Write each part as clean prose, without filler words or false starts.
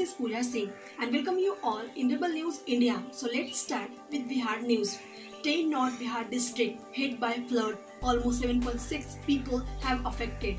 is Pooja Singh and welcome you all in Rebel News India. So let's start with Bihar news. Today North Bihar district hit by flood. Almost 7.6 people have affected.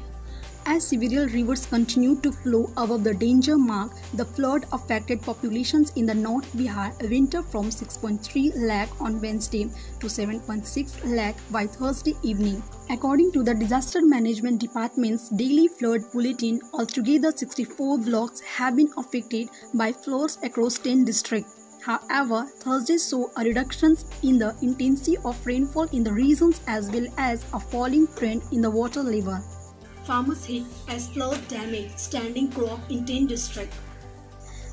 As several rivers continue to flow above the danger mark, the flood affected populations in the North Bihar went up from 6.3 lakh on Wednesday to 7.6 lakh by Thursday evening. According to the Disaster Management Department's daily flood bulletin, altogether 64 blocks have been affected by floods across 10 districts. However, Thursday saw a reduction in the intensity of rainfall in the regions as well as a falling trend in the water level. Farmers hit as flood damage standing crop in 10 districts.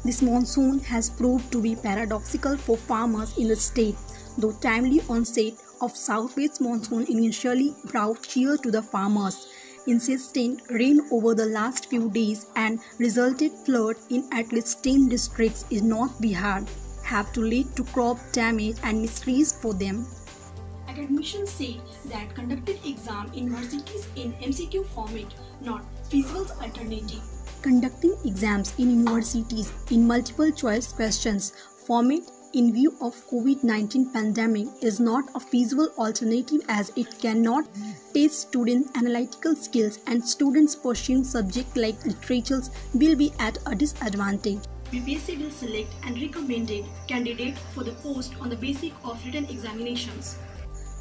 This monsoon has proved to be paradoxical for farmers in the state, though timely onset of southwest monsoon initially brought cheer to the farmers. Incessant rain over the last few days and resulted flood in at least 10 districts in North Bihar have to lead to crop damage and miseries for them. Academicians say that conducted exam in universities in MCQ format not feasible alternative. Conducting exams in universities in multiple choice questions format in view of COVID-19 pandemic is not a feasible alternative as it cannot test students' analytical skills and students pursuing subjects like literatures will be at a disadvantage. BPSC will select and recommended candidate for the post on the basis of written examinations.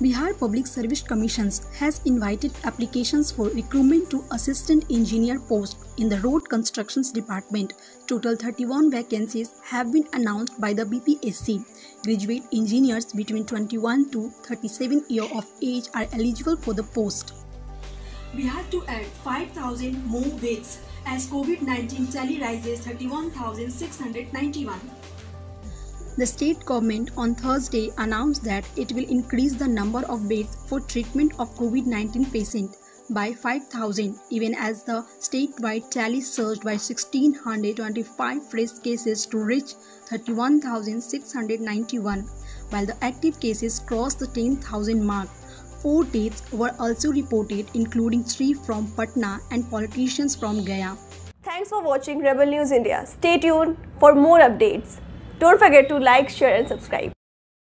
Bihar Public Service Commissions has invited applications for recruitment to Assistant Engineer post in the Road Constructions Department. Total 31 vacancies have been announced by the BPSC. Graduate engineers between 21 to 37 years of age are eligible for the post. Bihar to add 5,000 more beds as COVID-19 tally rises 31,691. The state government on Thursday announced that it will increase the number of beds for treatment of COVID-19 patients by 5,000 even as the statewide tally surged by 1,625 fresh cases to reach 31,691, while the active cases crossed the 10,000 mark. 4 deaths were also reported, including 3 from Patna and politicians from Gaya. Thanks for watching Rebel News India. Stay tuned for more updates. Don't forget to like, share and subscribe.